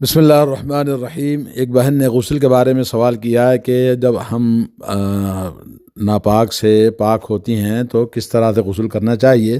بسم اللہ الرحمن الرحیم۔ ایک بہن نے غسل کے بارے میں سوال کیا ہے کہ جب ہم ناپاک سے پاک ہوتی ہیں تو کس طرح سے غسل کرنا چاہیے۔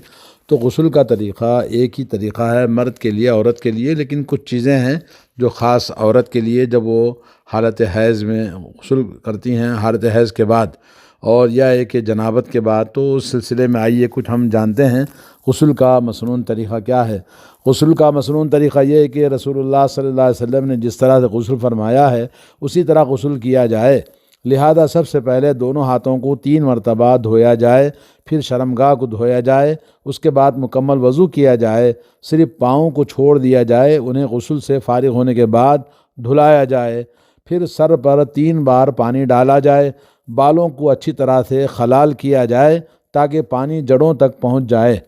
تو غسل کا طریقہ ایک ہی طریقہ ہے مرد کے لیے عورت کے لیے، لیکن کچھ چیزیں ہیں جو خاص عورت کے لیے جب وہ حالت حیض میں غسل کرتی ہیں، حالت حیض کے بعد اور یا ایک جنابت کے بعد، تو اس سلسلے میں آئیے کچھ ہم جانتے ہیں غسل کا مسنون طریقہ کیا ہے۔ غسل کا مسنون طریقہ یہ ہے کہ رسول اللہ صلی اللہ علیہ وسلم نے جس طرح سے غسل فرمایا ہے اسی طرح غسل کیا جائے۔ لہذا سب سے پہلے دونوں ہاتھوں کو 3 مرتبہ دھویا جائے، پھر شرمگاہ کو دھویا جائے، اس کے بعد مکمل وضو کیا جائے، صرف پاؤں کو چھوڑ دیا جائے، انہیں غسل سے فارغ ہونے کے بعد دھلایا جائے، پھر سر پر 3 بار پانی ڈالا جائے، بالوں کو اچھی طرح سے خلال کیا جائے تاکہ پانی جڑوں تک پہنچ جائے۔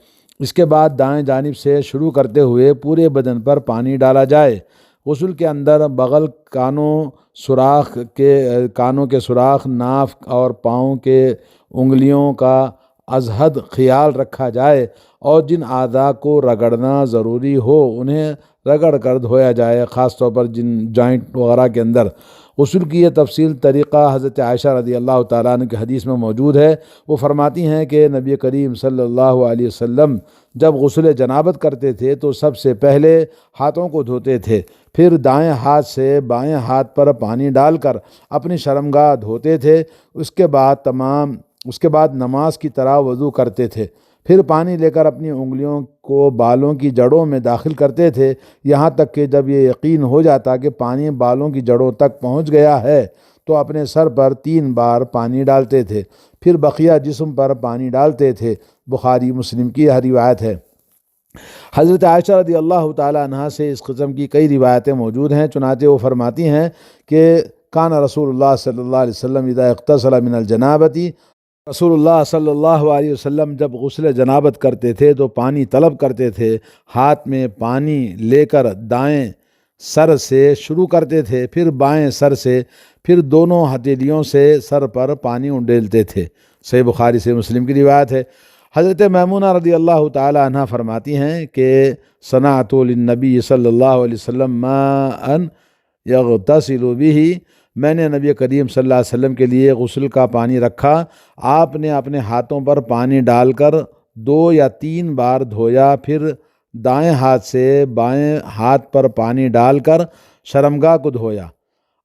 اس کے بعد دائیں جانب سے شروع کرتے ہوئے پورے بدن پر پانی ڈالا جائے۔ غسل کے اندر بغل، کانوں کے سوراخ، ناف اور پاؤں کے انگلیوں کا از حد خیال رکھا جائے اور جن اعضاء کو رگڑنا ضروری ہو انہیں رگڑ کر دھویا جائے، خاص طور پر جن جوائنٹ وغیرہ کے اندر۔ غسل کی یہ تفصیل طریقہ حضرت عائشہ رضی اللہ تعالیٰ عنہ کی حدیث میں موجود ہے۔ وہ فرماتی ہیں کہ نبی کریم صلی اللہ علیہ وسلم جب غسل جنابت کرتے تھے تو سب سے پہلے ہاتھوں کو دھوتے تھے، پھر دائیں ہاتھ سے بائیں ہاتھ پر پانی ڈال کر اپنی شرمگاہ دھوتے تھے، اس کے بعد نماز کی طرح وضو کرتے تھے، پھر پانی لے کر اپنی انگلیوں کو بالوں کی جڑوں میں داخل کرتے تھے، یہاں تک کہ جب یہ یقین ہو جاتا کہ پانی بالوں کی جڑوں تک پہنچ گیا ہے تو اپنے سر پر 3 بار پانی ڈالتے تھے، پھر بقیہ جسم پر پانی ڈالتے تھے۔ بخاری مسلم کی یہ روایت ہے۔ حضرت عائشہ رضی اللہ تعالیٰ عنہ سے اس قسم کی کئی روایتیں موجود ہیں، چنانچہ وہ فرماتی ہیں کہ کان رسول اللہ صلی اللہ علیہ وسلم اذا اغتسل من الجنابۃ، رسول اللہ صلی اللہ علیہ وسلم جب غسل جنابت کرتے تھے تو پانی طلب کرتے تھے، ہاتھ میں پانی لے کر دائیں سر سے شروع کرتے تھے، پھر بائیں سر سے، پھر دونوں ہتھیلیوں سے سر پر پانی انڈیلتے تھے۔ صحیح بخاری سے مسلم کی روایت ہے۔ حضرت میمونہ رضی اللہ تعالی عنہ فرماتی ہیں کہ صنعت للنبی صلی اللہ علیہ وسلم ماء یغتسل بہ، میں نے نبی کریم صلی اللہ علیہ وسلم کے لیے غسل کا پانی رکھا، آپ نے اپنے ہاتھوں پر پانی ڈال کر 2 یا 3 بار دھویا، پھر دائیں ہاتھ سے بائیں ہاتھ پر پانی ڈال کر شرمگاہ کو دھویا،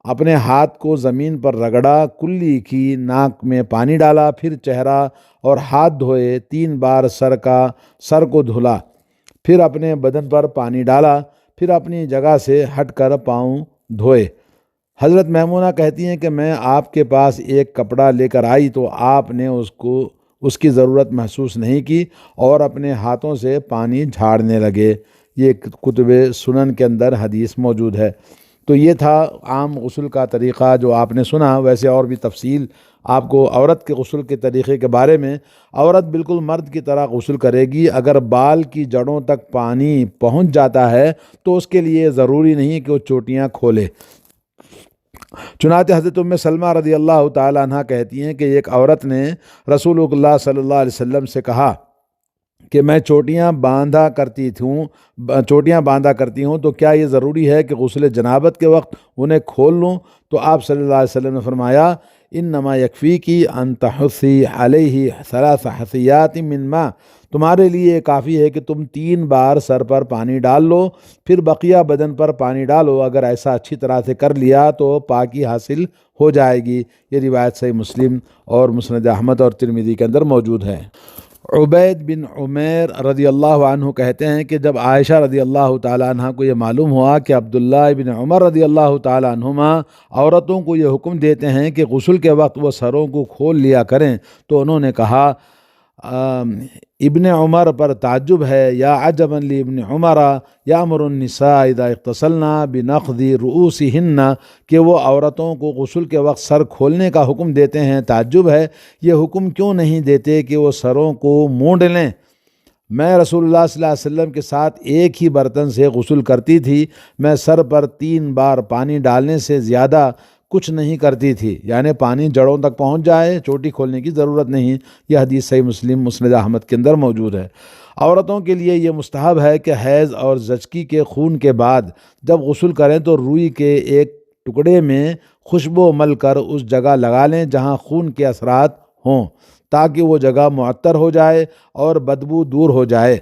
اپنے ہاتھ کو زمین پر رگڑا، کلی کی ناک میں پانی ڈالا، پھر چہرہ اور ہاتھ دھوئے، 3 بار سر کو دھلا، پھر اپنے بدن پر پانی ڈالا، پھر اپنی جگہ سے ہٹ کر پاؤں دھوئے۔ حضرت میمونہ کہتی ہیں کہ میں آپ کے پاس ایک کپڑا لے کر آئی تو آپ نے اس کی ضرورت محسوس نہیں کی اور اپنے ہاتھوں سے پانی جھاڑنے لگے۔ یہ کتب سنن کے اندر حدیث موجود ہے۔ تو یہ تھا عام غسل کا طریقہ جو آپ نے سنا۔ ویسے اور بھی تفصیل آپ کو عورت کے غسل کے طریقے کے بارے میں، عورت بالکل مرد کی طرح غسل کرے گی۔ اگر بال کی جڑوں تک پانی پہنچ جاتا ہے تو اس کے لیے ضروری نہیں کہ وہ چوٹیاں کھولے۔ چنانچہ حضرت ام سلمہ رضی اللہ تعالیٰ عنہ کہتی ہیں کہ ایک عورت نے رسول اللہ صلی اللہ علیہ وسلم سے کہا کہ میں چوٹیاں باندھا کرتی ہوں تو کیا یہ ضروری ہے کہ غسل جنابت کے وقت انہیں کھول لوں؟ تو آپ صلی اللہ علیہ وسلم نے فرمایا انما یکفیکی ان تحثی علیہ 3 حثیات من ماء، تمہارے لیے کافی ہے کہ تم 3 بار سر پر پانی ڈال لو، پھر بقیہ بدن پر پانی ڈالو۔ اگر ایسا اچھی طرح سے کر لیا تو پاکی حاصل ہو جائے گی۔ یہ روایت صحیح مسلم اور مسند احمد اور ترمذی کے اندر موجود ہے۔ عبید بن عمیر رضی اللہ عنہ کہتے ہیں کہ جب عائشہ رضی اللہ تعالیٰ عنہ کو یہ معلوم ہوا کہ عبداللہ بن عمر رضی اللہ تعالیٰ عنہما عورتوں کو یہ حکم دیتے ہیں کہ غسل کے وقت وہ سروں کو کھول لیا کریں، تو انہوں نے کہا ابن عمر پر تعجب ہے، یا عجبا لابن عمر یامر النساء اذا اغتسلنا بنقض رؤوسہن، کہ وہ عورتوں کو غسل کے وقت سر کھولنے کا حکم دیتے ہیں۔ تعجب ہے، یہ حکم کیوں نہیں دیتے کہ وہ سروں کو مونڈ لیں؟ میں رسول اللہ صلی اللہ علیہ وسلم کے ساتھ ایک ہی برتن سے غسل کرتی تھی، میں سر پر 3 بار پانی ڈالنے سے زیادہ کچھ نہیں کرتی تھی، یعنی پانی جڑوں تک پہنچ جائے، چوٹی کھولنے کی ضرورت نہیں۔ یہ حدیث صحیح مسلم مسند احمد کے اندر موجود ہے۔ عورتوں کے لیے یہ مستحب ہے کہ حیض اور زچگی کے خون کے بعد جب غسل کریں تو روئی کے ایک ٹکڑے میں خوشبو مل کر اس جگہ لگا لیں جہاں خون کے اثرات ہوں، تاکہ وہ جگہ معطر ہو جائے اور بدبو دور ہو جائے۔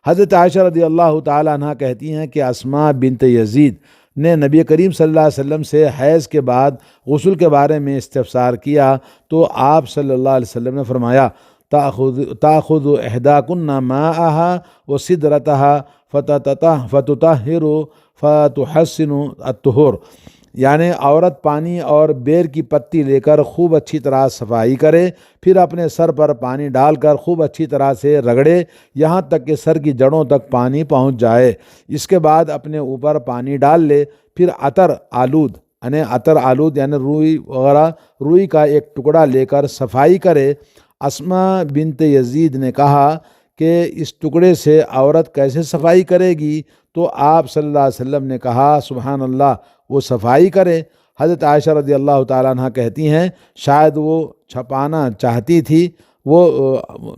حضرت عائشہ رضی اللہ تعالیٰ عنہ کہتی ہیں کہ اسماء بنت یزید نے نبی کریم صلی اللہ علیہ وسلم سے حیض کے بعد غسل کے بارے میں استفسار کیا تو آپ صلی اللہ علیہ وسلم نے فرمایا تاخذ احداکن ماءها وسدرتها فتطہر فتحسن الطہور، یعنی عورت پانی اور بیر کی پتی لے کر خوب اچھی طرح صفائی کرے، پھر اپنے سر پر پانی ڈال کر خوب اچھی طرح سے رگڑے یہاں تک کہ سر کی جڑوں تک پانی پہنچ جائے۔ اس کے بعد اپنے اوپر پانی ڈال لے، پھر عطر آلود یعنی روئی وغیرہ، روئی کا ایک ٹکڑا لے کر صفائی کرے۔ اسماء بنت یزید نے کہا کہ اس ٹکڑے سے عورت کیسے صفائی کرے گی؟ تو آپ صلی اللہ علیہ وسلم نے کہا سبحان اللہ، وہ صفائی کرے۔ حضرت عائشہ رضی اللہ تعالیٰ عنہ کہتی ہیں شاید وہ چھپانا چاہتی تھی،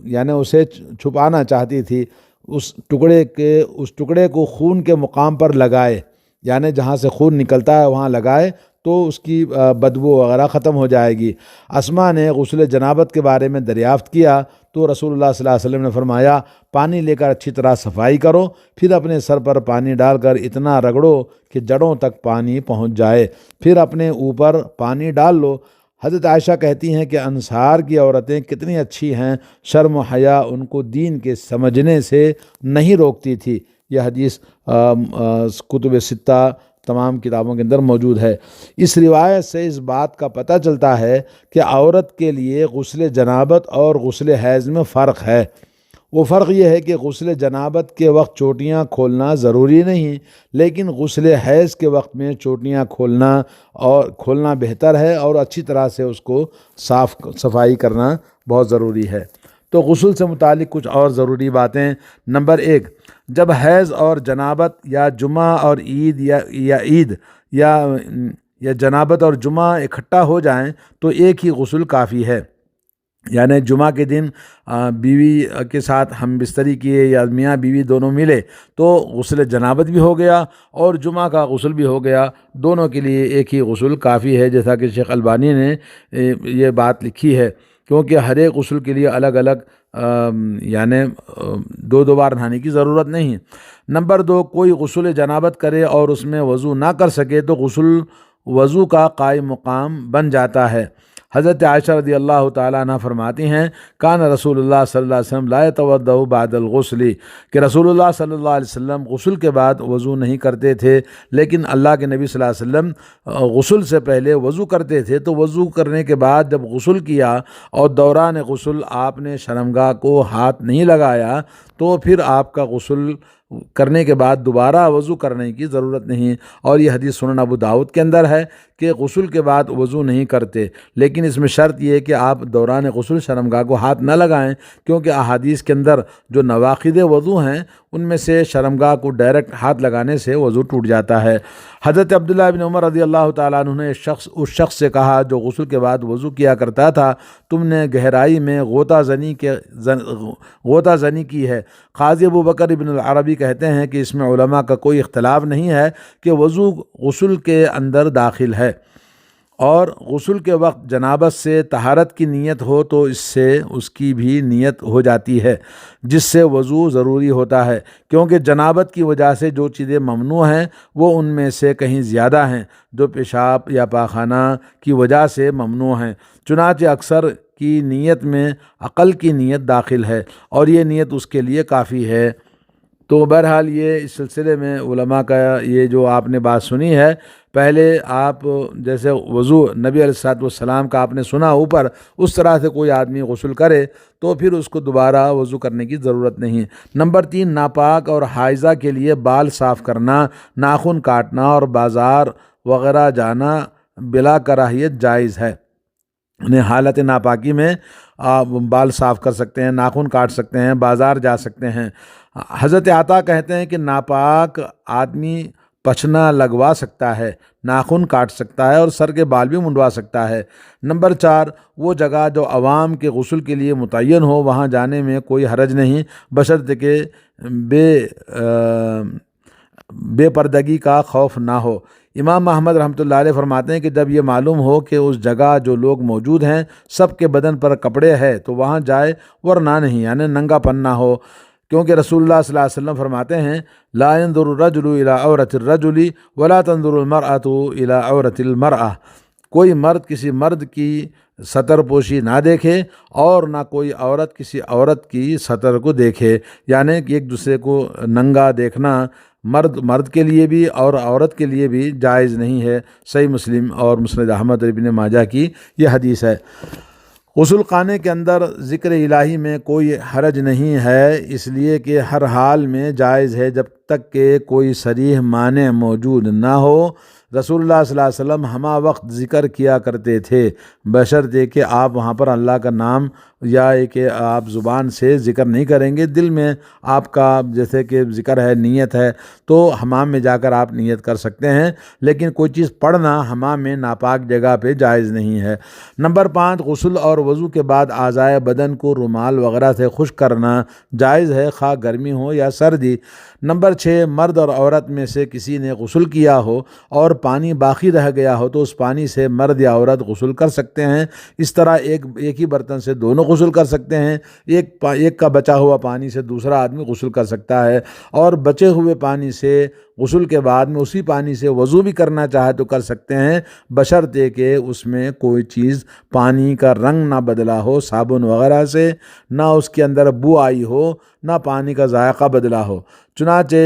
یعنی اسے چھپانا چاہتی تھی، اس ٹکڑے کو خون کے مقام پر لگائے، یعنی جہاں سے خون نکلتا ہے وہاں لگائے تو اس کی بدبو وغیرہ ختم ہو جائے گی۔ اسماء نے غسل جنابت کے بارے میں دریافت کیا تو رسول اللہ صلی اللہ علیہ وسلم نے فرمایا پانی لے کر اچھی طرح صفائی کرو، پھر اپنے سر پر پانی ڈال کر اتنا رگڑو کہ جڑوں تک پانی پہنچ جائے، پھر اپنے اوپر پانی ڈال لو۔ حضرت عائشہ کہتی ہیں کہ انصار کی عورتیں کتنی اچھی ہیں، شرم و حیا ان کو دین کے سمجھنے سے نہیں روکتی تھی۔ یہ حدیث کتب ستہ تمام کتابوں کے اندر موجود ہے۔ اس روایت سے اس بات کا پتہ چلتا ہے کہ عورت کے لیے غسل جنابت اور غسل حیض میں فرق ہے۔ وہ فرق یہ ہے کہ غسل جنابت کے وقت چوٹیاں کھولنا ضروری نہیں، لیکن غسل حیض کے وقت میں چوٹیاں کھولنا بہتر ہے اور اچھی طرح سے اس کو صفائی کرنا بہت ضروری ہے۔ تو غسل سے متعلق کچھ اور ضروری باتیں۔ نمبر 1، جب حیض اور جنابت یا جمعہ اور عید یا جنابت اور جمعہ اکٹھا ہو جائیں تو ایک ہی غسل کافی ہے، یعنی جمعہ کے دن بیوی کے ساتھ ہم بستری کیے یا میاں بیوی دونوں ملے تو غسل جنابت بھی ہو گیا اور جمعہ کا غسل بھی ہو گیا، دونوں کے لیے ایک ہی غسل کافی ہے، جیسا کہ شیخ البانی نے یہ بات لکھی ہے، کیونکہ ہر ایک غسل کے لیے الگ الگ یعنی دو بار نہانے کی ضرورت نہیں۔ نمبر 2، کوئی غسل جنابت کرے اور اس میں وضو نہ کر سکے تو غسل وضو کا قائم مقام بن جاتا ہے۔ حضرت عائشہ رضی اللہ تعالیٰ عنہ فرماتی ہیں کان رسول اللہ صلی اللہ علیہ وسلم لا يتوضأ بعد الغسل، کہ رسول اللہ صلی اللہ علیہ وسلم غسل کے بعد وضو نہیں کرتے تھے، لیکن اللہ کے نبی صلی اللہ علیہ وسلم غسل سے پہلے وضو کرتے تھے۔ تو وضو کرنے کے بعد جب غسل کیا اور دوران غسل آپ نے شرمگاہ کو ہاتھ نہیں لگایا تو پھر آپ کا غسل کرنے کے بعد دوبارہ وضو کرنے کی ضرورت نہیں۔ اور یہ حدیث سنن ابو داؤد کے اندر ہے کہ غسل کے بعد وضو نہیں کرتے، لیکن اس میں شرط یہ ہے کہ آپ دوران غسل شرمگاہ کو ہاتھ نہ لگائیں، کیونکہ احادیث کے اندر جو نواقض وضو ہیں ان میں سے شرمگاہ کو ڈائریکٹ ہاتھ لگانے سے وضو ٹوٹ جاتا ہے۔ حضرت عبداللہ بن عمر رضی اللہ تعالیٰ عنہ نے اس شخص سے کہا جو غسل کے بعد وضو کیا کرتا تھا، تم نے گہرائی میں غوطہ زنی کی ہے۔ قاضی ابو بکر ابن العربی کہتے ہیں کہ اس میں علماء کا کوئی اختلاف نہیں ہے کہ وضو غسل کے اندر داخل ہے، اور غسل کے وقت جنابت سے طہارت کی نیت ہو تو اس سے اس کی بھی نیت ہو جاتی ہے، جس سے وضو ضروری ہوتا ہے، کیونکہ جنابت کی وجہ سے جو چیزیں ممنوع ہیں وہ ان میں سے کہیں زیادہ ہیں جو پیشاب یا پاخانہ کی وجہ سے ممنوع ہیں۔ چنانچہ اکثر کی نیت میں عقل کی نیت داخل ہے اور یہ نیت اس کے لیے کافی ہے۔ تو بہرحال یہ اس سلسلے میں علماء کا یہ جو آپ نے بات سنی ہے، پہلے آپ جیسے وضو نبی علیہ الصلوۃ والسلام کا آپ نے سنا اوپر، اس طرح سے کوئی آدمی غسل کرے تو پھر اس کو دوبارہ وضو کرنے کی ضرورت نہیں۔ نمبر 3، ناپاک اور حائضہ کے لیے بال صاف کرنا، ناخن کاٹنا اور بازار وغیرہ جانا بلا کراہیت جائز ہے۔ انہیں حالت ناپاکی میں آپ بال صاف کر سکتے ہیں، ناخن کاٹ سکتے ہیں، بازار جا سکتے ہیں۔ حضرت عطا کہتے ہیں کہ ناپاک آدمی پچھنا لگوا سکتا ہے، ناخن کاٹ سکتا ہے اور سر کے بال بھی منڈوا سکتا ہے۔ نمبر 4، وہ جگہ جو عوام کے غسل کے لیے متعین ہو وہاں جانے میں کوئی حرج نہیں، بشرطے کہ بے پردگی کا خوف نہ ہو۔ امام احمد رحمۃ اللہ علیہ فرماتے ہیں کہ جب یہ معلوم ہو کہ اس جگہ جو لوگ موجود ہیں سب کے بدن پر کپڑے ہیں تو وہاں جائے، ورنہ نہیں، یعنی ننگا پن نہ ہو، کیونکہ رسول اللہ صلی اللہ علیہ وسلم فرماتے ہیں لا ينظر الرجل الى عورت الرجل ولا تنظر المرأة الى عورت المرأة، کوئی مرد کسی مرد کی ستر پوشی نہ دیکھے اور نہ کوئی عورت کسی عورت کی ستر کو دیکھے، یعنی کہ ایک دوسرے کو ننگا دیکھنا مرد کے لیے بھی اور عورت کے لیے بھی جائز نہیں ہے۔ صحیح مسلم اور مسند احمد ابن ماجہ کی یہ حدیث ہے۔ غسل خانے کے اندر ذکر الہی میں کوئی حرج نہیں ہے، اس لیے کہ ہر حال میں جائز ہے جب تک کہ کوئی صریح مانع موجود نہ ہو۔ رسول اللہ صلی اللہ علیہ وسلم ہمہ وقت ذکر کیا کرتے تھے، بشرطے کہ آپ وہاں پر اللہ کا نام یا کہ آپ زبان سے ذکر نہیں کریں گے، دل میں آپ کا جیسے کہ ذکر ہے، نیت ہے، تو حمام میں جا کر آپ نیت کر سکتے ہیں، لیکن کوئی چیز پڑھنا حمام میں ناپاک جگہ پہ جائز نہیں ہے۔ نمبر 5، غسل اور وضو کے بعد اعضائے بدن کو رومال وغیرہ سے خشک کرنا جائز ہے، خواہ گرمی ہو یا سردی۔ نمبر 6، مرد اور عورت میں سے کسی نے غسل کیا ہو اور پانی باقی رہ گیا ہو تو اس پانی سے مرد یا عورت غسل کر سکتے ہیں۔ اس طرح ایک ہی برتن سے دونوں غسل کر سکتے ہیں، ایک کا بچا ہوا پانی سے دوسرا آدمی غسل کر سکتا ہے، اور بچے ہوئے پانی سے غسل کے بعد میں اسی پانی سے وضو بھی کرنا چاہے تو کر سکتے ہیں، بشرطے کہ اس میں کوئی چیز پانی کا رنگ نہ بدلا ہو صابن وغیرہ سے، نہ اس کے اندر بو آئی ہو، نہ پانی کا ذائقہ بدلا ہو۔ چنانچہ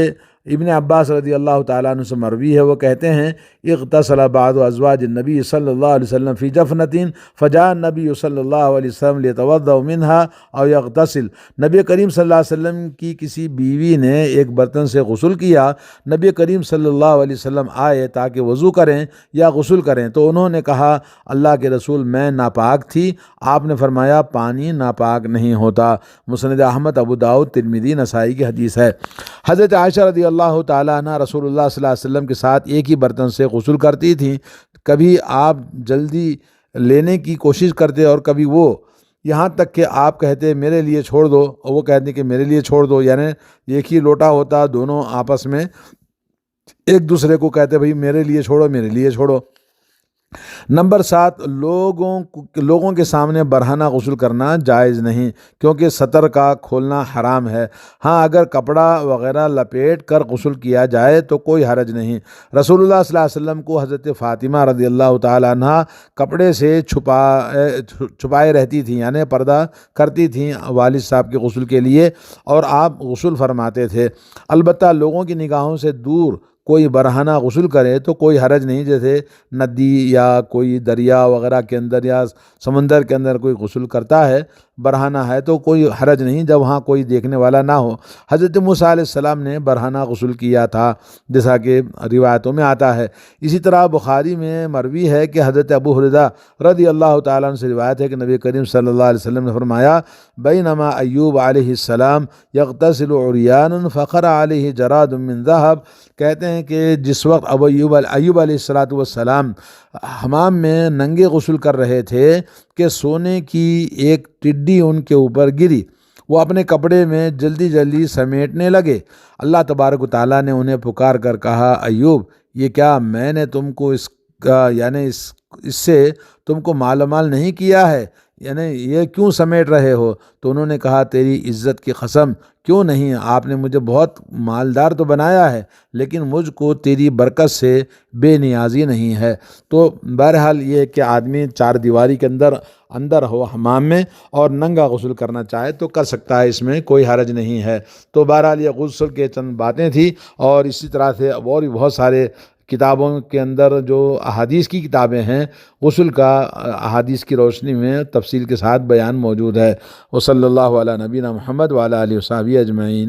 ابن عباس رضی اللہ تعالیٰ عنہ سے مروی ہے، وہ کہتے ہیں اغتسل بعض ازواج النبی صلی اللہ علیہ وسلم فی جفنۃ فجاء النبی صلی اللہ علیہ وسلم لیتوضأ منها او یغتسل، نبی کریم صلی اللہ علیہ وسلم کی کسی بیوی نے ایک برتن سے غسل کیا، نبی کریم صلی اللہ علیہ وسلم آئے تاکہ وضو کریں یا غسل کریں، تو انہوں نے کہا اللہ کے رسول میں ناپاک تھی، آپ نے فرمایا پانی ناپاک نہیں ہوتا۔ مسند احمد، ابو داؤد، ترمذی، نسائی کی حدیث ہے۔ حضرت عائشہ رضی اللہ تعالیٰ عنہ رسول اللہ صلی اللہ علیہ وسلم کے ساتھ ایک ہی برتن سے غسل کرتی تھیں، کبھی آپ جلدی لینے کی کوشش کرتے اور کبھی وہ، یہاں تک کہ آپ کہتے میرے لیے چھوڑ دو اور وہ کہتے کہ میرے لیے چھوڑ دو، یعنی ایک ہی لوٹا ہوتا، دونوں آپس میں ایک دوسرے کو کہتے بھئی میرے لیے چھوڑو، میرے لیے چھوڑو۔ نمبر 7، لوگوں کے سامنے برہنہ غسل کرنا جائز نہیں، کیونکہ سطر کا کھولنا حرام ہے۔ ہاں اگر کپڑا وغیرہ لپیٹ کر غسل کیا جائے تو کوئی حرج نہیں۔ رسول اللہ صلی اللہ علیہ وسلم کو حضرت فاطمہ رضی اللہ تعالیٰ عنہ کپڑے سے چھپائے رہتی تھیں، یعنی پردہ کرتی تھیں والد صاحب کے غسل کے لیے، اور آپ غسل فرماتے تھے۔ البتہ لوگوں کی نگاہوں سے دور کوئی برہنہ غسل کرے تو کوئی حرج نہیں، جیسے ندی یا کوئی دریا وغیرہ کے اندر یا سمندر کے اندر کوئی غسل کرتا ہے برہنہ ہے تو کوئی حرج نہیں جب وہاں کوئی دیکھنے والا نہ ہو۔ حضرت موسیٰ علیہ السلام نے برہنہ غسل کیا تھا، جیسا کہ روایتوں میں آتا ہے۔ اسی طرح بخاری میں مروی ہے کہ حضرت ابو ہریرہ رضی اللہ تعالیٰ عنہ سے روایت ہے کہ نبی کریم صلی اللہ علیہ وسلم نے فرمایا بینما ایوب علیہ السلام یغتسل عریانا فخر علیہ جراد من ذہب، کہتے ہیں کہ جس وقت ایوب علیہ السلام حمام میں ننگے غسل کر رہے تھے کہ سونے کی ایک ٹڈی ان کے اوپر گری، وہ اپنے کپڑے میں جلدی جلدی سمیٹنے لگے۔ اللہ تبارک و تعالیٰ نے انہیں پکار کر کہا ایوب، یہ کیا میں نے تم کو اس سے تم کو مال نہیں کیا ہے، یعنی یہ کیوں سمیٹ رہے ہو؟ تو انہوں نے کہا تیری عزت کی قسم کیوں نہیں، آپ نے مجھے بہت مالدار تو بنایا ہے لیکن مجھ کو تیری برکت سے بے نیازی نہیں ہے۔ تو بہرحال یہ کہ آدمی چار دیواری کے اندر ہو حمام میں اور ننگا غسل کرنا چاہے تو کر سکتا ہے، اس میں کوئی حرج نہیں ہے۔ تو بہرحال یہ غسل کے چند باتیں تھیں، اور اسی طرح سے اور بھی بہت سارے کتابوں کے اندر جو احادیث کی کتابیں ہیں غسل کا احادیث کی روشنی میں تفصیل کے ساتھ بیان موجود ہے۔ وصلی اللہ علی نبینا محمد وعلی آلہ وصحبہ اجمعین۔